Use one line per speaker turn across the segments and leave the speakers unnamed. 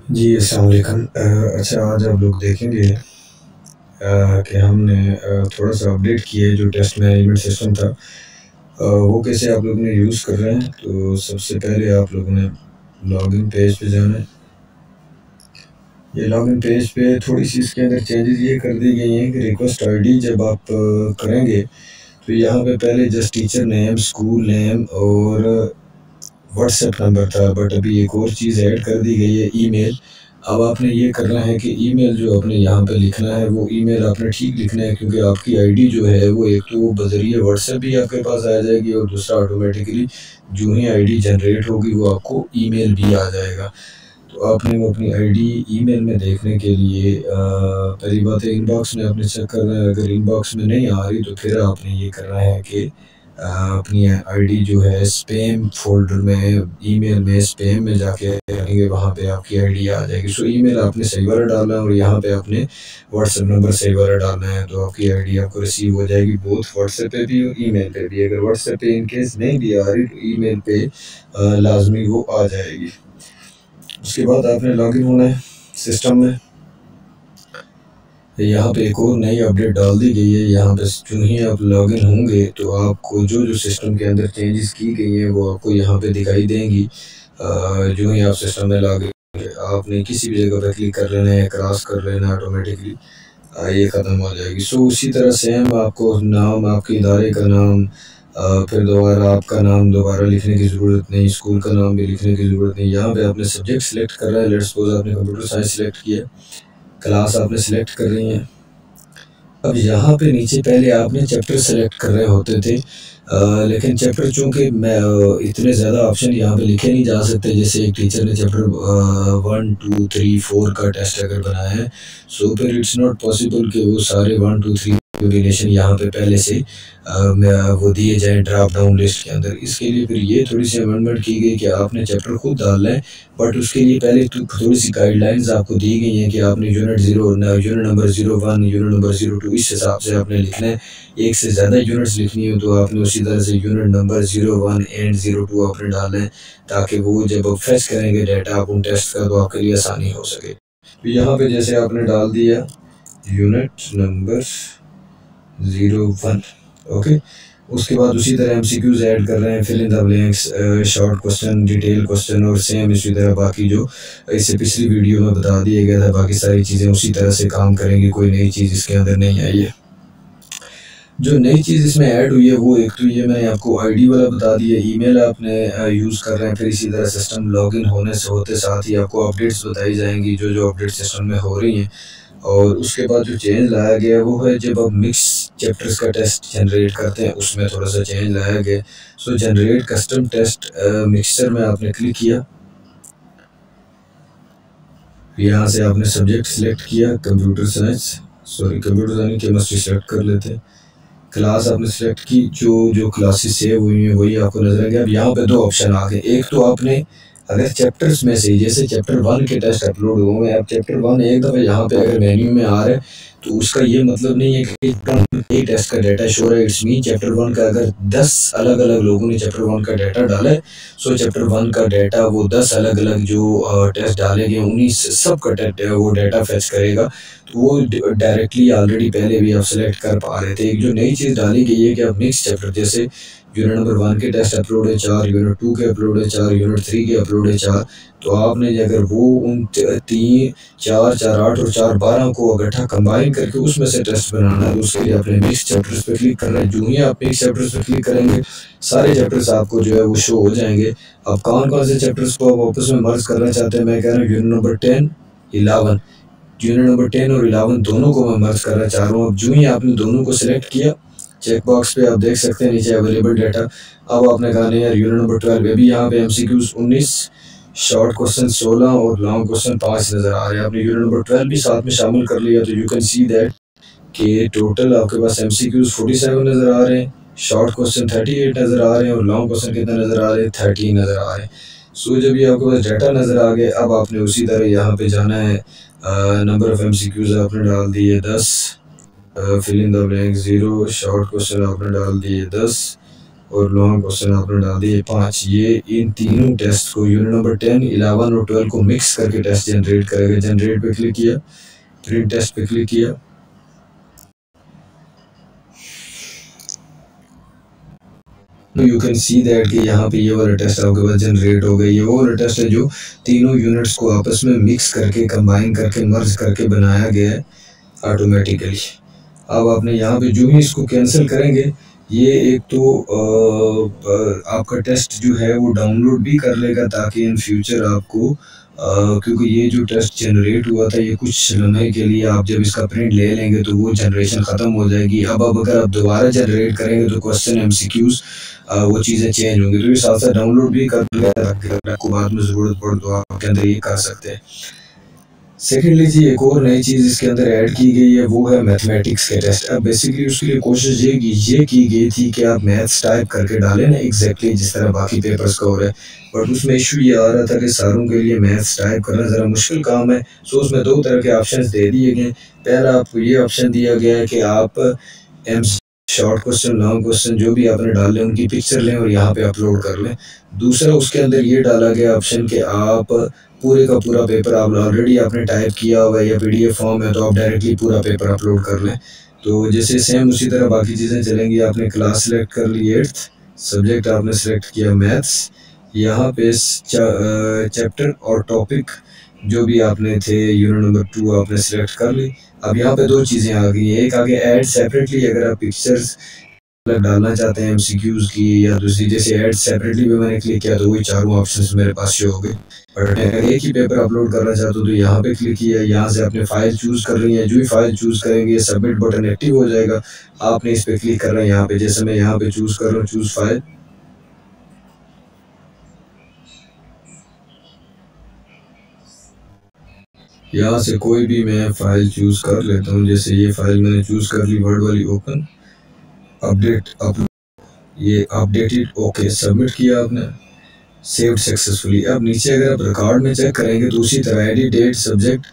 जी, अस्सलाम वालेकुम। अच्छा, आज आप लोग देखेंगे कि हमने थोड़ा-सा अपडेट किया है जो टेस्ट मैनेजमेंट सिस्टम था, वो कैसे आप लोग ने यूज़ कर रहे हैं। तो सबसे पहले आप लोगों ने लॉगिन पेज पे जाना है। ये लॉगिन पेज पे थोड़ी-सी इसके अंदर चेंजेस ये कर दी गई हैं कि रिक्वेस्ट आईडी जब आप करेंगे, तो यहाँ पे पहले just teacher name, school name और व्हाट्सएप नंबर था, बट अभी एक और चीज़ ऐड कर दी गई है, ईमेल। अब आपने ये करना है कि ईमेल जो आपने यहाँ पे लिखना है वो ईमेल आपने ठीक लिखना है, क्योंकि आपकी आईडी जो है वो एक तो बज़रिए व्हाट्सएप भी आपके पास आ जाएगी और दूसरा ऑटोमेटिकली जो ही आईडी जनरेट होगी वो आपको ईमेल भी आ जाएगा। तो आपने वो अपनी आईडी ईमेल में देखने के लिए पहली बात है इनबॉक्स में आपने चेक करना है। अगर इनबॉक्स में नहीं आ रही तो फिर आपने ये करना है कि अपनी आईडी जो है स्पैम फ़ोल्डर में, ईमेल में स्पैम में जाके रखेंगे, वहाँ पे आपकी आईडी आ जाएगी। सो ईमेल आपने सही वाला डालना है और यहाँ पे आपने व्हाट्सएप नंबर सही वाला डालना है, तो आपकी आईडी आपको रिसीव हो जाएगी, बोथ व्हाट्सएप पे भी और ईमेल पे भी। अगर व्हाट्सएप पे इन केस नहीं भी आ रही तो ईमेल पे लाजमी वो आ जाएगी। उसके बाद आपने लॉगिन होना है सिस्टम में। यहाँ पे एक और नई अपडेट डाल दी गई है। यहाँ पे जो ही आप लॉगिन होंगे तो आपको जो जो सिस्टम के अंदर चेंजेस की गई हैं वो आपको यहाँ पे दिखाई देंगी। जो ही आप सिस्टम में लॉगिन होंगे, आपने किसी भी जगह पर क्लिक कर लेना है, क्रॉस कर लेना है, ऑटोमेटिकली ये ख़त्म हो जाएगी। सो उसी तरह सेम आपको नाम, आपके इदारे का नाम, फिर दोबारा आपका नाम दोबारा लिखने की ज़रूरत नहीं, स्कूल का नाम भी लिखने की ज़रूरत नहीं। यहाँ पे आपने सब्जेक्ट सेलेक्ट कर रहा है, लेट्स सपोज आपने कंप्यूटर साइंस सेलेक्ट किया, क्लास आपने सेलेक्ट कर रही है। अब यहाँ पे नीचे पहले आपने चैप्टर सेलेक्ट कर रहे होते थे, लेकिन चैप्टर चूँकि मैं इतने ज़्यादा ऑप्शन यहाँ पे लिखे नहीं जा सकते, जैसे एक टीचर ने चैप्टर 1 2 3 4 का टेस्ट अगर बनाया है, सो फिर इट्स नॉट पॉसिबल कि वो सारे 1 2 3 कॉम्बिनेशन यहाँ पे पहले से वो दिए जाएँ ड्रॉप डाउन लिस्ट के अंदर। इसके लिए फिर ये थोड़ी सी अमेंडमेंट की गई कि आपने चैप्टर खुद डालना है, बट उसके लिए पहले थोड़ी सी गाइडलाइंस आपको दी गई हैं कि आपने यूनिट नंबर 01, यूनिट नंबर 02 इस हिसाब से आपने लिखना है। एक से ज़्यादा यूनिट्स लिखनी हो तो आपने उसी तरह से यूनिट नंबर 01 एंड 02 आपने डालना है, ताकि वो जब आप फेच करेंगे डाटा आप उन टेस्ट का, तो आपके लिए आसानी हो सके। तो यहाँ पे जैसे आपने डाल दिया यूनिट नंबर 01, ओके। उसके बाद उसी तरह एमसीक्यूज ऐड कर रहे हैं, fill in the blanks, short question, detail question, और सेम इसी तरह बाकी जो इससे पिछली वीडियो में बता दिया गया था, बाकी सारी चीज़ें उसी तरह से काम करेंगी, कोई नई चीज़ इसके अंदर नहीं आई है। जो नई चीज़ इसमें ऐड हुई है वो एक तो ये मैंने आपको आईडी वाला बता दिया, ईमेल आपने यूज़ कर रहे हैं, फिर इसी तरह सिस्टम लॉगिन होने से होते साथ ही आपको अपडेट्स बताई जाएंगी जो जो अपडेट सिस्टम में हो रही हैं। और उसके बाद जो चेंज लाया गया वो है जब आप मिक्स चैप्टर्स का टेस्ट जनरेट करते हैं उसमें थोड़ा सा चेंज लाया गया। सो जनरेट कस्टम टेस्ट मिक्सचर में आपने क्लिक किया, यहाँ से आपने सब्जेक्ट सिलेक्ट किया, कंप्यूटर साइंस केमिस्ट्री सेलेक्ट कर लेते हैं। क्लास आपने सेलेक्ट की, जो जो क्लासेस सेव हुई हैं वही आपको नजर आ गया। अब यहाँ पे दो ऑप्शन आ गए, एक तो आपने अगर चैप्टर्स में से जैसे चैप्टर 1 के टेस्ट अपलोड हुए हैं, अब चैप्टर 1 एक दफ़ा यहाँ पे अगर मेन्यू में आ रहा है तो उसका ये मतलब नहीं है कि एक टेस्ट का डाटा शो है। इट्स मीन चैप्टर 1 का अगर 10 अलग अलग लोगों ने चैप्टर 1 का डाटा डाला है, सो चैप्टर 1 का डाटा वो 10 अलग अलग जो टेस्ट डाले गए उन्हीं सब का वो डाटा फेच करेगा। तो वो डायरेक्टली ऑलरेडी पहले भी आप सेलेक्ट कर पा रहे थे। एक जो नई चीज़ डाली गई है कि आप मिक्स चैप्टर, जैसे यूनिट नंबर 1 के टेस्ट अपलोड है 4, यूनिट 2 के अपलोड है 4, यूनिट 3 के अपलोड है 4, तो आपने अगर वो उन 3 4 4 8 और 4 12 को इकट्ठा कंबाइन करके उसमें से टेस्ट बनाना है, तो उसके लिए आपने मिक्स चैप्टर्स पे क्लिक करना है। जो ही आप मिक्स चैप्टर्स पे क्लिक करेंगे सारे चैप्टर्स आपको जो है वो शो हो जाएंगे। अब कौन कौन से चैप्टर्स को आप आपस में मर्ज करना चाहते हैं, मैं कह रहा हूँ यूनिट नंबर 10 11, यूनिट नंबर 10 और 11 दोनों को मैं मर्ज करना चाह रहा हूँ। अब जो ही आपने दोनों को सिलेक्ट किया, चेक बॉक्स पे आप देख सकते हैं नीचे अवेलेबल डाटा। अब आपने कहा नहीं यार यूनिट नंबर 12, अभी यहाँ पे एमसीक्यूज 19, शॉर्ट क्वेश्चन 16 और लॉन्ग क्वेश्चन 5 नजर आ रहे हैं। आपने यूनिट नंबर 12 भी साथ में शामिल कर लिया, तो यू कैन सी दैट कि टोटल आपके पास एमसीक्यूज 47 नजर आ रहे हैं, शॉर्ट क्वेश्चन 38 नजर आ रहे हैं और लॉन्ग क्वेश्चन कितने नजर आ रहे हैं, 13 नजर आ रहे हैं। सो जब ये आपके पास डाटा नजर आ गए, अब आपने उसी तरह यहाँ पे जाना है, नंबर ऑफ एमसीक्यूज आपने डाल दिए 10, fill in the blank 0, short question आपने डाल दिए 10 और लॉन्ग क्वेश्चन आपने डाल दिए 5। ये इन तीनों टेस्ट को यूनिट नंबर 10, 11 और 12 को मिक्स करके टेस्ट जनरेट करेगा। जनरेट पे क्लिक किया, प्रिंट टेस्ट पे क्लिक किया, यू कैन सी दैट कि यहाँ पे ये वाला टेस्ट आपके पास जनरेट हो गया। ये वो वाला टेस्ट है जो तीनों यूनिट्स को आपस में मिक्स करके, कंबाइन करके, मर्ज करके बनाया गया है ऑटोमेटिकली। अब आपने यहाँ पे जो ही इसको कैंसिल करेंगे, ये एक तो आपका टेस्ट जो है वो डाउनलोड भी कर लेगा ताकि इन फ्यूचर आपको क्योंकि ये जो टेस्ट जनरेट हुआ था ये कुछ लम्हे के लिए, आप जब इसका प्रिंट ले लेंगे तो वो जनरेशन ख़त्म हो जाएगी। अब अगर आप दोबारा जनरेट करेंगे तो क्वेश्चन MCQs वो चीज़ें चेंज होंगी। तो ये साथ साथ डाउनलोड भी कर लेगा ताकि अगर आपको बाद में ज़रूरत पड़े तो आपके अंदर ये कर सकते हैं। सेकेंडली जी एक और नई चीज़ इसके अंदर ऐड की गई है, वो है मैथमेटिक्स के टेस्ट। अब बेसिकली उसके लिए कोशिश ये की गई थी कि आप मैथ्स टाइप करके डालें ना एग्जैक्टली जिस तरह बाकी पेपर्स का हो रहा है, बट उसमें इशू ये आ रहा था कि सारों के लिए मैथ्स टाइप करना ज़रा मुश्किल काम है। सो उसमें दो तरह के ऑप्शन दे दिए गए। पहला आपको ये ऑप्शन दिया गया है कि आप शॉर्ट क्वेश्चन, लॉन्ग क्वेश्चन जो भी आपने डाले उनकी पिक्चर लें और यहाँ पे अपलोड कर लें। दूसरा उसके अंदर ये डाला गया ऑप्शन कि आप पूरे का पूरा पेपर आप ऑलरेडी आपने टाइप किया हुआ है या PDF फॉर्म है तो आप डायरेक्टली पूरा पेपर अपलोड कर लें। तो जैसे सेम उसी तरह बाकी चीज़ें चलेंगी। आपने क्लास सेलेक्ट कर ली 8th, सब्जेक्ट आपने सेलेक्ट किया मैथ्स, यहाँ पे चैप्टर और टॉपिक जो भी आपने थे यूनिट नंबर 2 आपने सेलेक्ट कर ली। अब यहाँ पे दो चीज़ें आ गई हैं, एक आगे ऐड सेपरेटली, अगर आप पिक्चर्स अलग डालना चाहते हैं MCQs की, या दूसरी जैसे ऐड सेपरेटली पे मैंने क्लिक किया तो वही चारों ऑप्शंस मेरे पास शो हो गए। बट अगर एक ही पेपर अपलोड करना चाहते हो तो यहाँ पे क्लिक किया, यहाँ से आपने फाइल चूज़ कर रही है, जो ही फाइल चूज़ करेंगे सबमिट बटन एक्टिव हो जाएगा। आपने इस पर क्लिक करना है यहाँ पे, जैसे मैं यहाँ पे चूज़ कर रहा हूँ चूज़ फाइल, यहाँ से कोई भी मैं फाइल चूज़ कर लेता हूँ। जैसे ये फाइल मैंने चूज़ कर ली, वर्ड वाली, ओपन, अपडेट, ये अपडेटेड, ओके, सबमिट किया आपने, सेव्ड सक्सेसफुली। अब नीचे अगर आप रिकॉर्ड में चेक करेंगे तो उसी तरह edit date, subject,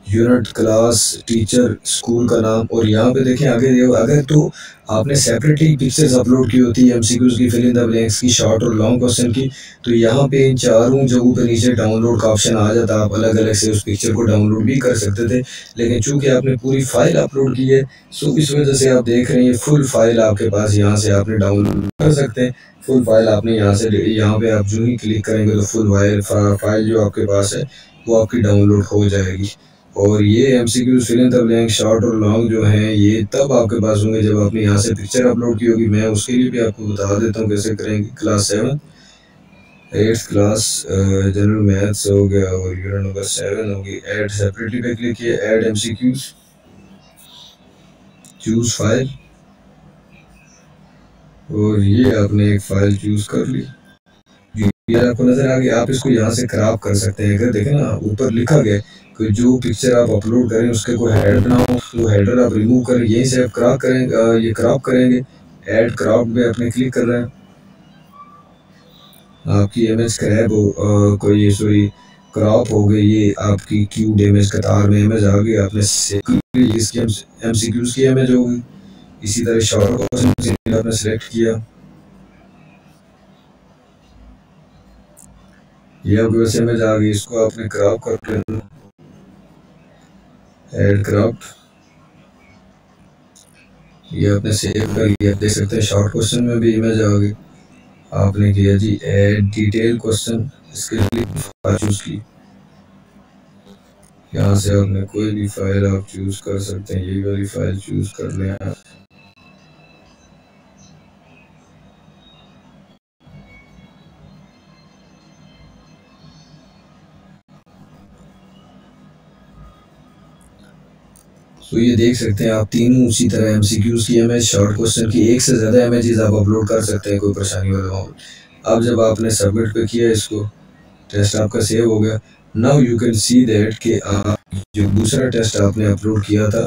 unit, class, teacher, school का नाम, और यहाँ पे देखें आगे अगर तो आपने सेपरेटली पिक्चर्स अपलोड की होती है MCQs की, फिल इन द ब्लैंक्स की, शॉर्ट और लॉन्ग क्वेश्चन की, तो यहाँ पे इन चारों जगहों पे नीचे डाउनलोड का ऑप्शन आ जाता। आप अलग अलग से उस पिक्चर को डाउनलोड भी कर सकते थे, लेकिन चूंकि आपने पूरी फाइल अपलोड की है सो इस वजह से आप देख रहे हैं फुल फाइल आपके पास, यहाँ से आपने डाउनलोड कर सकते हैं। फुल फाइल आपने यहाँ से, यहाँ पे आप जो ही क्लिक करेंगे तो फुल फाइल जो आपके पास है वो आपकी डाउनलोड हो जाएगी। और ये MCQs fill in the blank, short और लॉन्ग जो हैं ये तब आपके पास होंगे जब आपने यहाँ से पिक्चर अपलोड की होगी। मैं उसके लिए भी आपको बता देता हूँ कैसे करेंगे। Class 7, 8th class, general maths हो गया और यूनिट नंबर 7 होगी। ऐड सेपरेटली पे क्लिक किया, ऐड MCQs, चूज फाइल, और ये आपने एक फाइल चूज कर ली। यार आपको नजर आ गया, आप इसको यहाँ से क्रॉप कर सकते हैं। अगर देखें ना ऊपर लिखा गया कि जो पिक्चर आप अपलोड करें उसके कोई हेडर ना हो तो हेडर आप रिमूव करें, यहीं से आप क्रॉप करेंगे, ये क्रॉप करेंगे। ऐड क्रॉप पे आपने क्लिक कर रहे हैं, आपकी इमेज क्रैप हो कोई सॉरी क्रॉप हो गई, ये आपकी क्यूब इमेज कतार में इमेज आ गई, आपने इसकी MCQs की इमेज होगी। इसी तरह शॉर्ट क्वेश्चन आपने सेलेक्ट किया, ये आपके पास इमेज आ गई, इसको आपने क्रॉप कर लेना, ऐड क्रॉप, ये आपने सेव कर लिया। देख सकते हैं शॉर्ट क्वेश्चन में भी इमेज आ गई। आपने किया जी ऐड डिटेल क्वेश्चन, इसके लिए फाइल चूज की, यहाँ से आपने कोई भी फाइल आप चूज कर सकते हैं, यही वाली फाइल चूज कर लें आप। तो ये देख सकते हैं आप तीनों उसी तरह MCQs की इमेज, शॉर्ट क्वेश्चन की, एक से ज़्यादा इमेजेस आप अपलोड कर सकते हैं, कोई परेशानी वाला मामला। अब जब आपने सबमिट पे किया इसको, टेस्ट आपका सेव हो गया। Now you can see that कि आप जो दूसरा टेस्ट आपने अपलोड किया था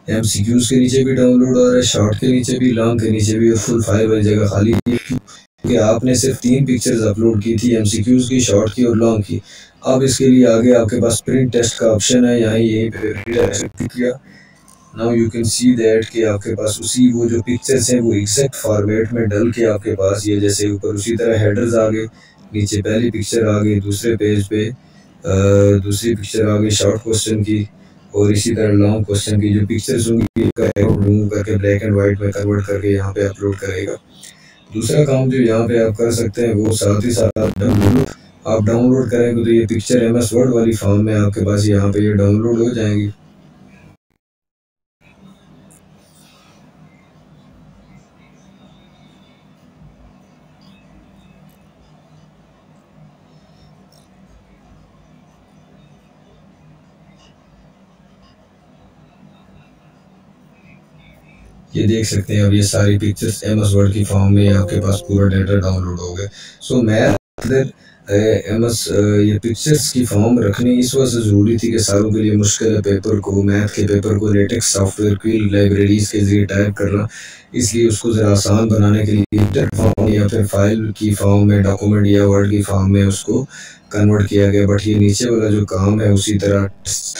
MCQs के नीचे भी डाउनलोड हो रहा है, शॉर्ट के नीचे भी, लॉन्ग के नीचे भी, और फुल फाइल वाली जगह खाली है क्योंकि आपने सिर्फ 3 पिक्चर्स अपलोड की थी, MCQs की, शॉर्ट की और लॉन्ग की। अब इसके लिए आगे आपके पास प्रिंट टेस्ट का ऑप्शन है, यहाँ यहीं पे किया, now you can see that कि आपके पास उसी वो जो पिक्चर्स हैं वो एग्जैक्ट फॉर्मेट में डल के आपके पास ये जैसे ऊपर उसी तरह हेडर्स आ गए, नीचे पहली पिक्चर आ गई, दूसरे पेज पे दूसरी पिक्चर आ गई शॉर्ट क्वेश्चन की, और इसी तरह लॉन्ग क्वेश्चन की जो पिक्चर्स होंगी रिमूव करके ब्लैक एंड वाइट में कन्वर्ट करके यहाँ पे अपलोड करेगा। दूसरा काम जो यहाँ पे आप कर सकते हैं वो साथ ही साथ डाउनलोड, आप डाउनलोड करेंगे तो ये पिक्चर MS वर्ड वाली फॉर्म में आपके पास यहाँ पे ये डाउनलोड हो जाएंगी। ये देख सकते हैं अब ये सारी पिक्चर्स MS वर्ड की फॉर्म में आपके पास पूरा डाटा डाउनलोड हो गया। सो मैथ अंदर MS ये पिक्चर्स की फॉर्म रखनी इस वजह से ज़रूरी थी कि सालों के लिए मुश्किल है पेपर को, मैथ के पेपर को लेटेक्स सॉफ्टवेयर की लाइब्रेरीज के जरिए टाइप करना, इसलिए उसको ज़रा आसान बनाने के लिए फॉर्म या फिर फाइल की फॉर्म में, डॉक्यूमेंट या वर्ड की फॉर्म में उसको कन्वर्ट किया गया। बट ये नीचे वाला जो काम है उसी तरह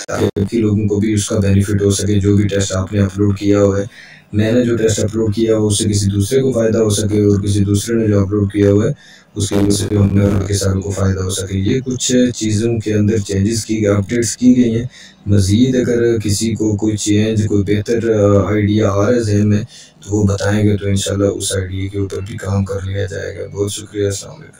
ताकि लोगों को भी उसका बेनिफिट हो सके, जो भी टेस्ट आपने अपलोड किया हुआ है, मैंने जो टेस्ट अपलोड किया हो उससे किसी दूसरे को फ़ायदा हो सके, और किसी दूसरे ने जो अपलोड किया हुआ है उसकी वजह से हमने और के सारों को फ़ायदा हो सके। ये कुछ चीज़ों के अंदर चेंजेस की अपडेट्स की गई हैं। मज़ीद अगर किसी को कोई चेंज, कोई बेहतर आइडिया आ रहा है जहन में तो वो बताएंगे तो इंशाल्लाह उस आइडिया के ऊपर भी काम कर लिया जाएगा। बहुत शुक्रिया, अस्सलाम वालेकुम।